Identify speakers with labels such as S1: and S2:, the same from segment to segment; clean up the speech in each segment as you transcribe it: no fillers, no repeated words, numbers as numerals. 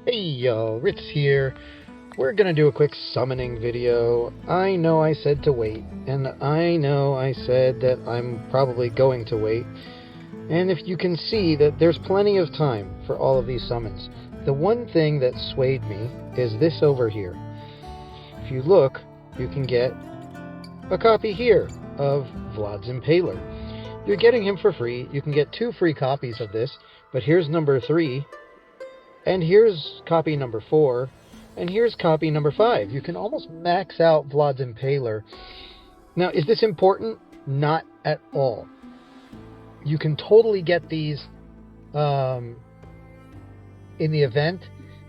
S1: Hey y'all, Ritz here. We're gonna do a quick summoning video. I know I said to wait, and I know I said that I'm probably going to wait. And if you can see that there's plenty of time for all of these summons. The one thing that swayed me is this over here. If you look, you can get a copy here of Vlad's Impaler. You're getting him for free. You can get 2 free copies of this, but here's number 3. And here's copy number 4, and here's copy number 5. You can almost max out Vlad's Impaler. Now, is this important? Not at all. You can totally get these in the event.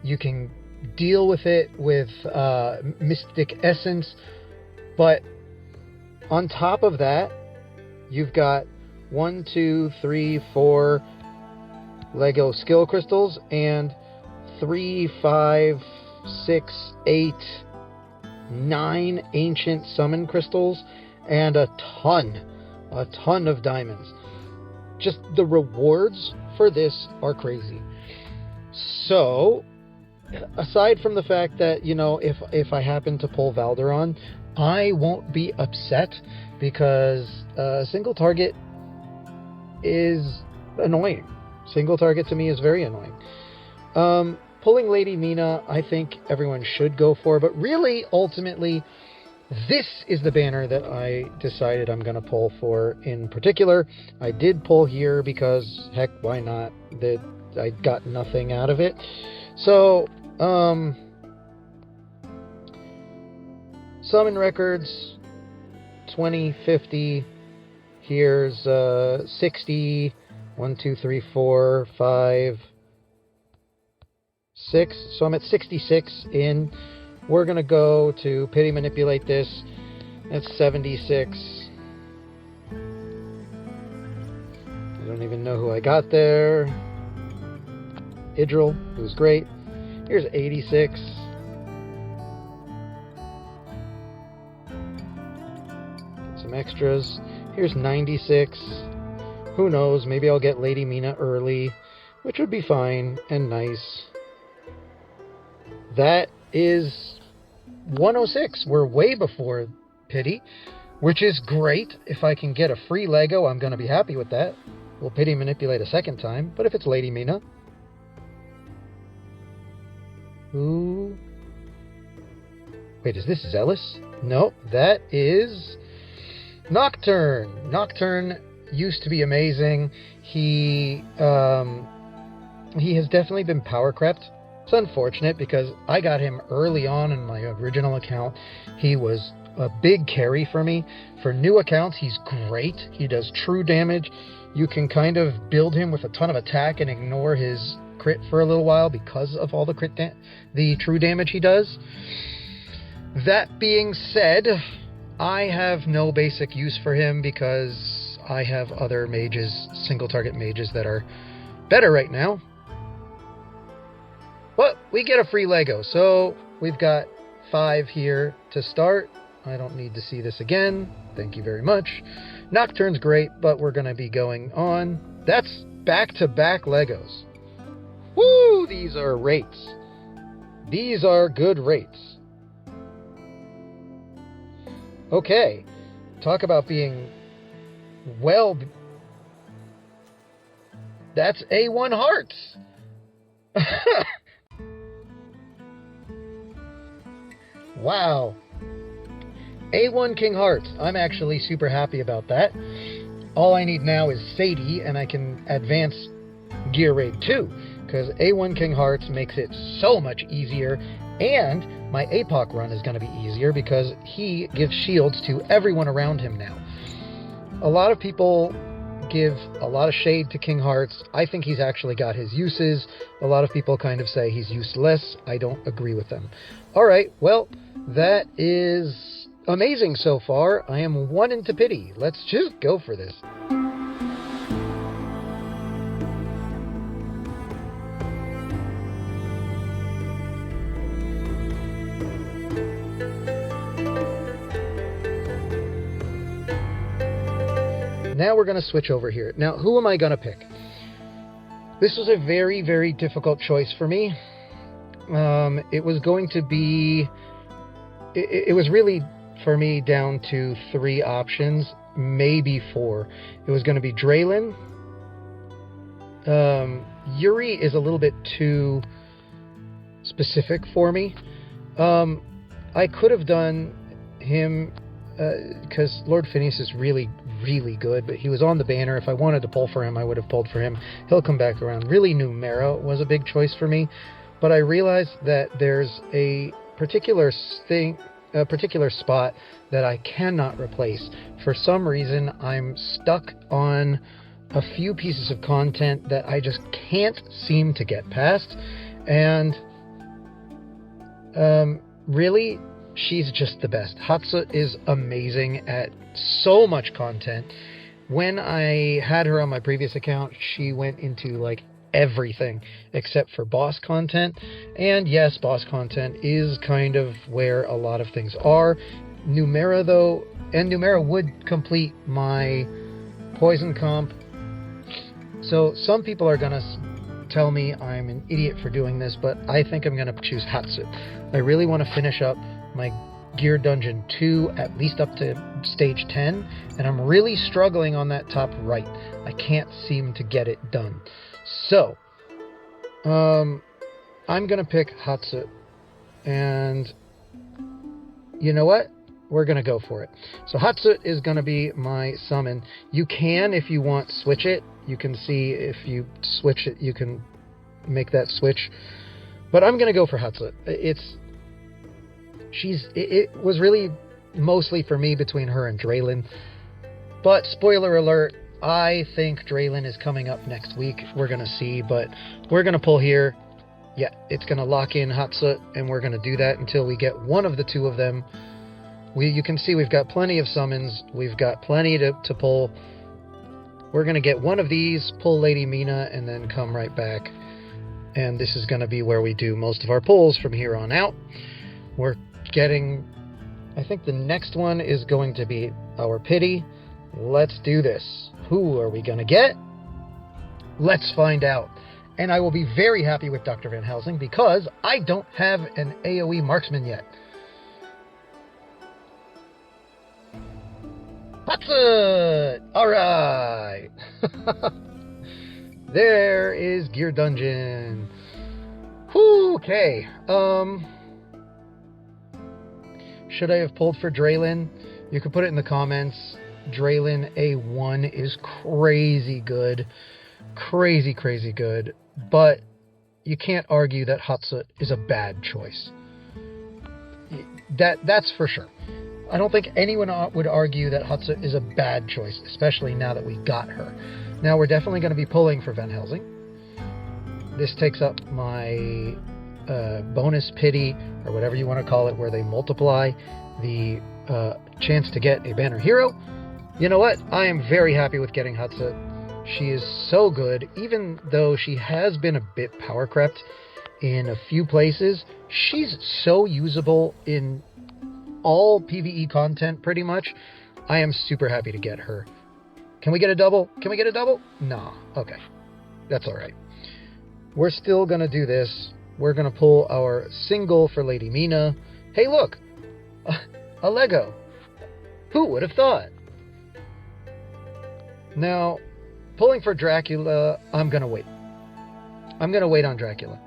S1: You can deal with it with Mystic Essence, but on top of that, you've got 1, 2, 3, 4 Lego skill crystals and 3, 5, 6, 8, 9 ancient summon crystals and a ton of diamonds. Just the rewards for this are crazy. So, aside from the fact that, you know, if I happen to pull Valderon, I won't be upset because single target is annoying. Single target to me is very annoying. Pulling Lady Mina, I think everyone should go for, but really, ultimately, this is the banner that I decided I'm going to pull for in particular. I did pull here because, heck, why not? I got nothing out of it. So, summon records, 20, 50, here's 60, 1, 2, 3, 4, 5, 6. So I'm at 66 in. We're going to go to pity manipulate this. That's 76. I don't even know who I got there. Idril, who's great. Here's 86. Get some extras. Here's 96. Who knows, maybe I'll get Lady Mina early, which would be fine and nice. That is 106. We're way before pity, which is great. If I can get a free Lego, I'm going to be happy with that. We'll pity manipulate a second time, but if it's Lady Mina... Who... Wait, is this Zealous? No, that is... Nocturne. Nocturne used to be amazing. He has definitely been power crept. It's unfortunate because I got him early on in my original account. He was a big carry for me. For new accounts, he's great. He does true damage. You can kind of build him with a ton of attack and ignore his crit for a little while because of all the true damage he does. That being said, I have no basic use for him because I have other mages, single target mages, that are better right now. But we get a free Lego, so we've got 5 here to start. I don't need to see this again. Thank you very much. Nocturne's great, but we're going to be going on. That's back-to-back Legos. Woo! These are rates. These are good rates. Okay. Talk about being well... That's A1 Hearts! Wow. A1 King Hearts. I'm actually super happy about that. All I need now is Sadie, and I can advance Gear Raid 2, because A1 King Hearts makes it so much easier, and my APOC run is going to be easier because he gives shields to everyone around him now. A lot of people give a lot of shade to King Hearts. I think he's actually got his uses. A lot of people kind of say he's useless. I don't agree with them. Alright, well, that is amazing so far. I am 1 into pity. Let's just go for this. Now we're going to switch over here. Now, who am I going to pick? This was a very, very difficult choice for me. it was going to be... It was really, for me, down to 3 options, maybe 4. It was going to be Draylin. Yuri is a little bit too specific for me. I could have done him, because Lord Phineas is really, really good, but he was on the banner. If I wanted to pull for him, I would have pulled for him. He'll come back around. Really, Numera was a big choice for me, but I realized that there's a particular spot that I cannot replace. For some reason, I'm stuck on a few pieces of content that I just can't seem to get past, and really, she's just the best. Hatssut is amazing at so much content. When I had her on my previous account, she went into like everything except for boss content. And yes, boss content is kind of where a lot of things are. Numera though, and Numera would complete my poison comp. So some people are gonna tell me I'm an idiot for doing this, but I think I'm gonna choose Hatssut. I really want to finish up my Gear Dungeon 2, at least up to stage 10, and I'm really struggling on that top right. I can't seem to get it done. So, I'm gonna pick Hatssut, and you know what? We're gonna go for it. So Hatssut is gonna be my summon. You can, if you want, switch it. You can see if you switch it, you can make that switch. But I'm gonna go for Hatssut. It was really mostly for me between her and Draylin. But spoiler alert, I think Draylin is coming up next week. We're going to see, but we're going to pull here. Yeah, it's going to lock in Hatssut, and we're going to do that until we get one of the 2 of them. You can see we've got plenty of summons. We've got plenty to pull. We're going to get one of these, pull Lady Mina, and then come right back. And this is going to be where we do most of our pulls from here on out. We're getting... I think the next one is going to be our pity. Let's do this. Who are we going to get? Let's find out. And I will be very happy with Dr. Van Helsing because I don't have an AoE marksman yet. Hatssut! Alright! There is Gear Dungeon. Whew, okay. Should I have pulled for Draylin? You can put it in the comments. Draylin A1 is crazy good. Crazy, crazy good. But you can't argue that Hatssut is a bad choice. That's for sure. I don't think anyone would argue that Hatssut is a bad choice, especially now that we got her. Now we're definitely going to be pulling for Van Helsing. This takes up my bonus pity, or whatever you want to call it, where they multiply the chance to get a banner hero. You know what? I am very happy with getting Hatssut. She is so good, even though she has been a bit power crept in a few places. She's so usable in all PvE content, pretty much. I am super happy to get her. Can we get a double? Can we get a double? Nah. Okay. That's alright. We're still going to do this. We're going to pull our single for Lady Mina. Hey, look! A Lego. Who would have thought? Now, pulling for Dracula, I'm going to wait. I'm going to wait on Dracula.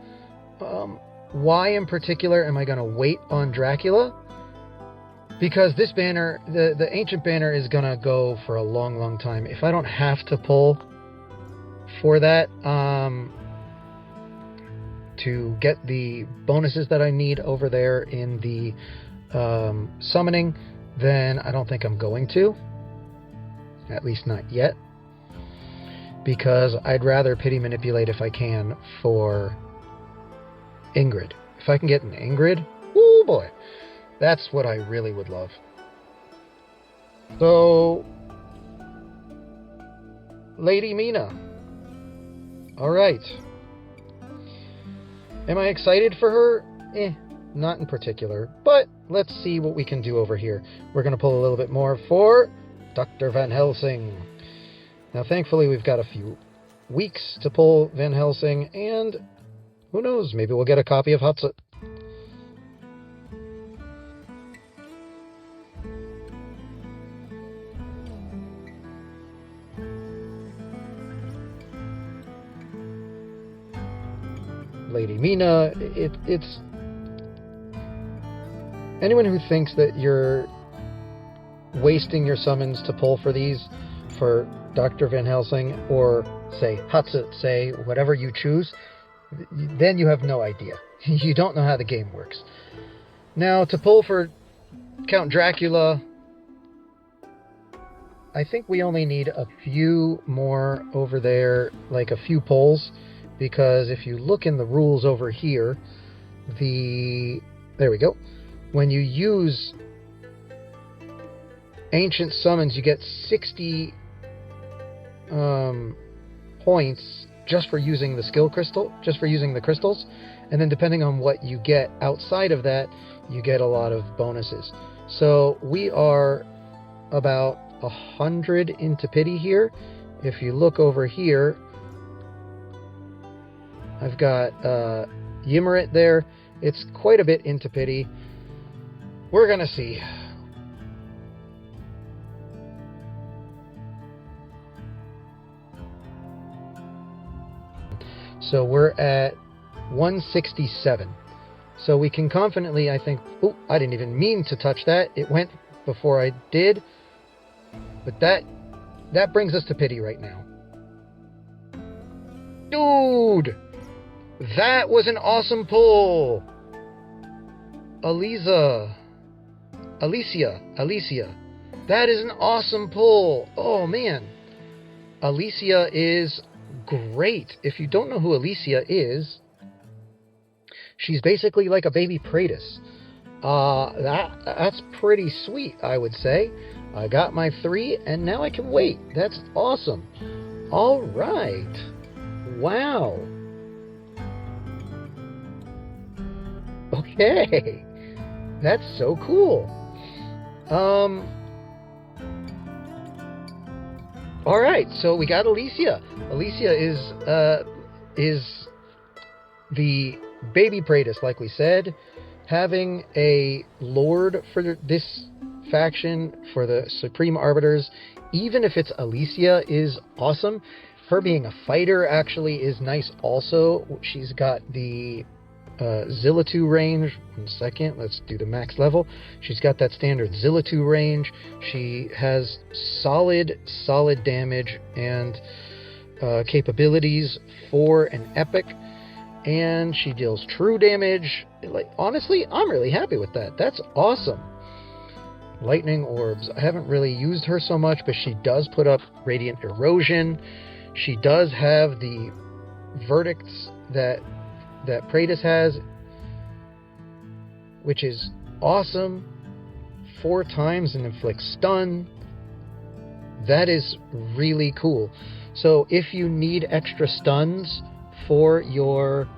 S1: Why in particular am I going to wait on Dracula? Because this banner, the ancient banner, is going to go for a long, long time. If I don't have to pull for that, to get the bonuses that I need over there in the summoning, then I don't think I'm going to. At least not yet. Because I'd rather pity manipulate if I can for Ingrid. If I can get an Ingrid, oh boy, that's what I really would love. So, Lady Mina. Alright. Am I excited for her? Not in particular. But let's see what we can do over here. We're going to pull a little bit more for Dr. Van Helsing. Now, thankfully, we've got a few weeks to pull Van Helsing, and Who knows? Maybe we'll get a copy of Hatssut. Lady Mina, it's... Anyone who thinks that you're wasting your summons to pull for these, for Dr. Van Helsing, or say Hatssut, say whatever you choose, then you have no idea. You don't know how the game works. Now, to pull for Count Dracula, I think we only need a few more over there, like a few pulls, because if you look in the rules over here, there we go. When you use ancient summons, you get 60 points just for using the skill crystal, just for using the crystals, and then depending on what you get outside of that, you get a lot of bonuses. So we are about 100 into pity here. If you look over here, I've got Yimmerit there. It's quite a bit into pity. We're gonna see. So we're at 167. So we can confidently, I think... Oh, I didn't even mean to touch that. It went before I did. But that brings us to pity right now. Dude! That was an awesome pull! Alicia. That is an awesome pull. Oh, man. Alicia is great. If you don't know who Alicia is, she's basically like a baby Praetus. That's pretty sweet, I would say. I got my 3, and now I can wait. That's awesome. All right. Wow. Okay. That's so cool. All right, so we got Alicia. Alicia is the baby Praetus, like we said. Having a lord for this faction, for the Supreme Arbiters, even if it's Alicia, is awesome. Her being a fighter actually is nice also. She's got the Zillatu range. 1 second, let's do the max level. She's got that standard Zillatu range. She has solid damage and capabilities for an epic, and she deals true damage. Like, honestly, I'm really happy with that. That's awesome. Lightning orbs. I haven't really used her so much, but she does put up radiant erosion. She does have the verdicts that Praetus has, which is awesome. 4 times and inflicts stun. That is really cool. So if you need extra stuns for your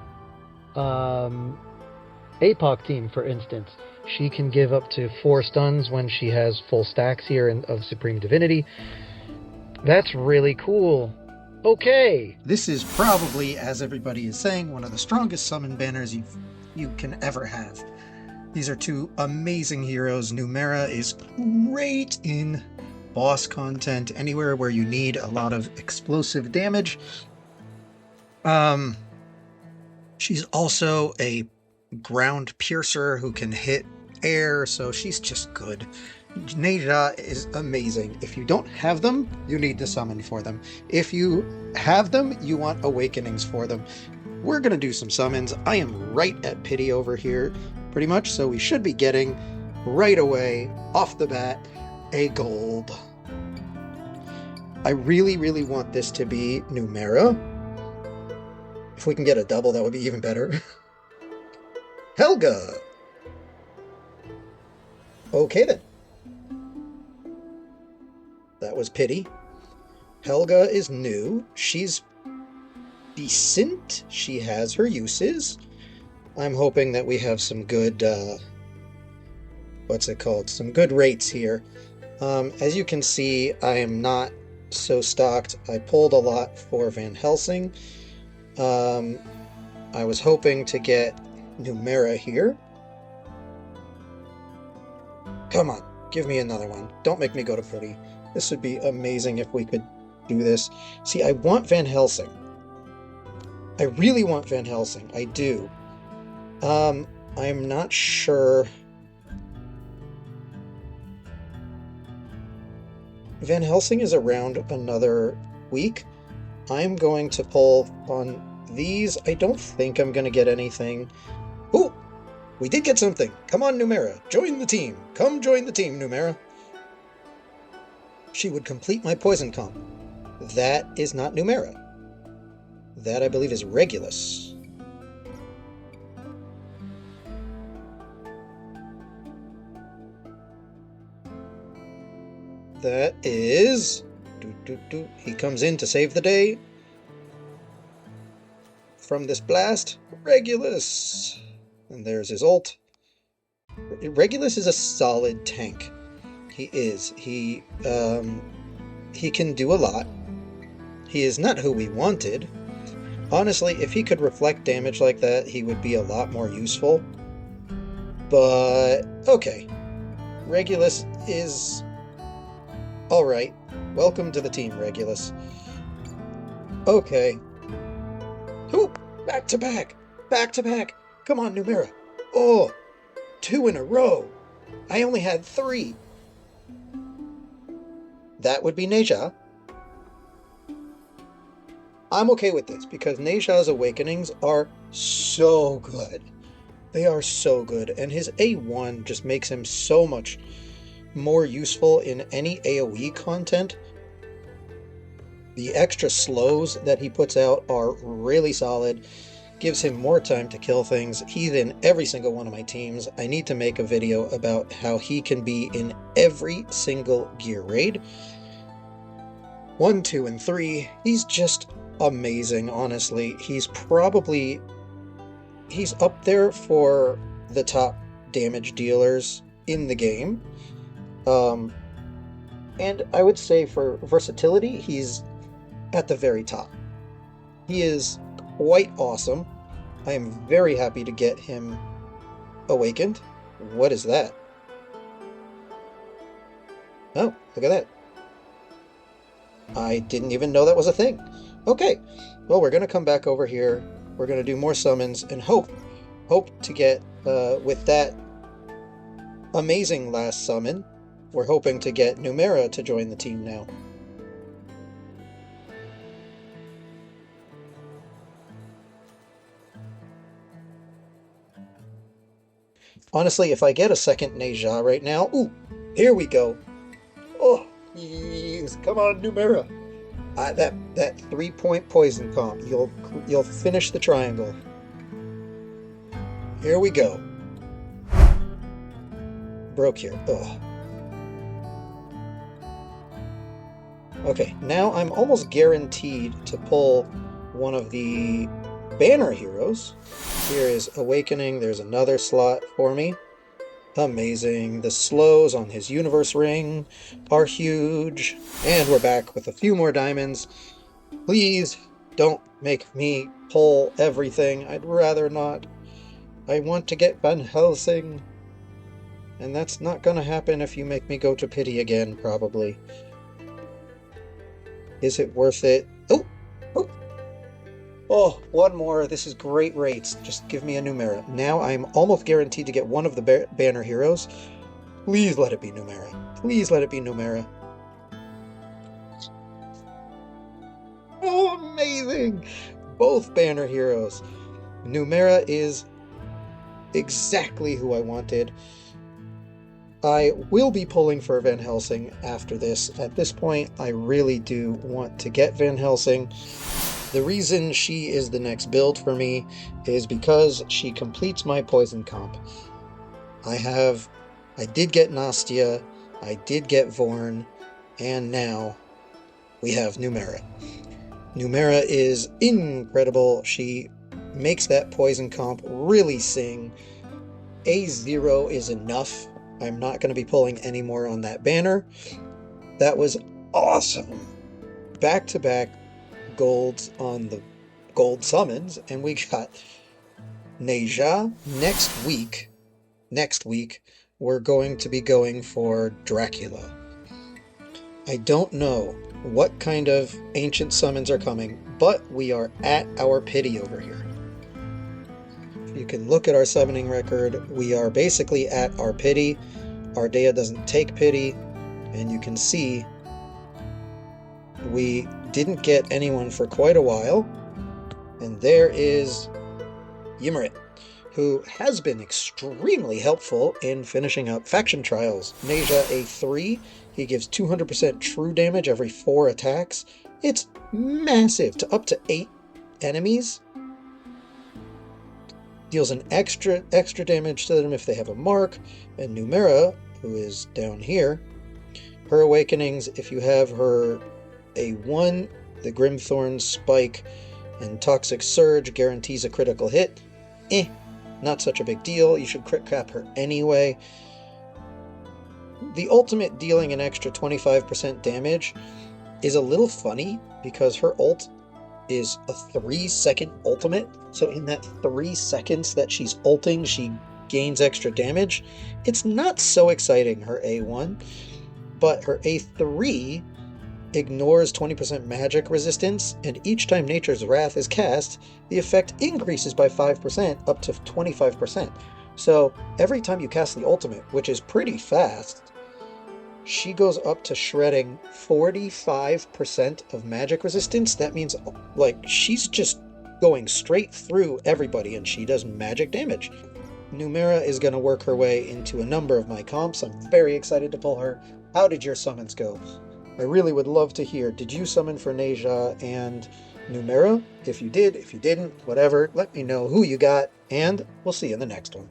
S1: APOC team, for instance, she can give up to 4 stuns when she has full stacks here of Supreme Divinity. That's really cool. Okay.
S2: This is probably, as everybody is saying, one of the strongest summon banners you can ever have. These are 2 amazing heroes. Numera is great in boss content, anywhere where you need a lot of explosive damage. She's also a ground piercer who can hit air, so she's just good. Ne Zha is amazing. If you don't have them, you need to summon for them. If you have them, you want awakenings for them. We're going to do some summons. I am right at pity over here, pretty much, so we should be getting, right away, off the bat, a gold. I really want this to be Numera. If we can get a double, that would be even better. Helga! Okay then. That was pity. Helga is new. She's decent. She has her uses. I'm hoping that we have some good, what's it called? Some good rates here. As you can see, I am not so stocked. I pulled a lot for Van Helsing. I I was hoping to get Numera here. Come on, give me another one. Don't make me go to Pretty. This would be amazing if we could do this. See, I want Van Helsing. I really want Van Helsing. I do. I'm not sure. Van Helsing is around another week. I'm going to pull on these. I don't think I'm going to get anything. Ooh, we did get something. Come on, Numera. Join the team. Come join the team, Numera. She would complete my poison comp. That is not Numera. That, I believe, is Regulus. That is... He comes in to save the day. From this blast, Regulus. And there's his ult. Regulus is a solid tank. He is. He can do a lot. He is not who we wanted. Honestly, if he could reflect damage like that, he would be a lot more useful. But, okay. Regulus is... alright. Welcome to the team, Regulus. Okay. Ooh, back to back! Back to back! Come on, Numera! Oh! 2 in a row! I only had 3! That would be Ne Zha. I'm okay with this, because Ne Zha's awakenings are so good. They are so good, and his A1 just makes him so much more useful in any AoE content. The extra slows that he puts out are really solid, gives him more time to kill things. He's in every single one of my teams. I need to make a video about how he can be in every single gear raid. 1, 2, and 3. He's just amazing, honestly. He's up there for the top damage dealers in the game. And I would say for versatility, he's at the very top. He is quite awesome. I am very happy to get him awakened. What is that? Oh, look at that. I didn't even know that was a thing. Okay, well, we're going to come back over here. We're going to do more summons and hope to get, with that amazing last summon, we're hoping to get Numera to join the team now. Honestly, if I get a second Ne Zha right now... Ooh, here we go. Oh, yes, come on, Numera. That 3-point poison comp. You'll finish the triangle. Here we go. Broke here. Ugh. Okay, now I'm almost guaranteed to pull one of the banner heroes. Here is Awakening. There's another slot for me. Amazing. The slows on his universe ring are huge. And we're back with a few more diamonds. Please don't make me pull everything. I'd rather not. I want to get Van Helsing. And that's not going to happen if you make me go to pity again, probably. Is it worth it? Oh! Oh! Oh, one more. This is great rates. Just give me a Numera. Now I'm almost guaranteed to get one of the banner heroes. Please let it be Numera. Please let it be Numera. Oh, amazing! Both banner heroes. Numera is exactly who I wanted. I will be pulling for Van Helsing after this. At this point, I really do want to get Van Helsing. The reason she is the next build for me is because she completes my poison comp. I did get Nastia, I did get Vorn, and now we have Numera. Numera is incredible. She makes that poison comp really sing. A0 is enough. I'm not going to be pulling any more on that banner. That was awesome. Back-to-back golds on the gold summons, and we got Ne Zha. Next week, we're going to be going for Dracula. I don't know what kind of ancient summons are coming, but we are at our pity over here. You can look at our summoning record. We are basically at our pity. Ardea doesn't take pity, and you can see we didn't get anyone for quite a while. And there is Ymrit, who has been extremely helpful in finishing up faction trials. Ne Zha A3, he gives 200% true damage every 4 attacks. It's massive to up to 8 enemies. Deals an extra damage to them if they have a mark. And Numera, who is down here, her awakenings, if you have her A1, the Grimthorn Spike and Toxic Surge guarantees a critical hit. Not such a big deal. You should crit cap her anyway. The ultimate dealing an extra 25% damage is a little funny because her ult is a 3-second ultimate. So in that 3 seconds that she's ulting, she gains extra damage. It's not so exciting, her A1, but her A3 ignores 20% magic resistance, and each time Nature's Wrath is cast, the effect increases by 5% up to 25%. So every time you cast the ultimate, which is pretty fast, she goes up to shredding 45% of magic resistance. That means, like, she's just going straight through everybody, and she does magic damage. Numera is going to work her way into a number of my comps. I'm very excited to pull her. How did your summons go? I really would love to hear, did you summon for Ne Zha and Numera? If you did, if you didn't, whatever, let me know who you got, and we'll see you in the next one.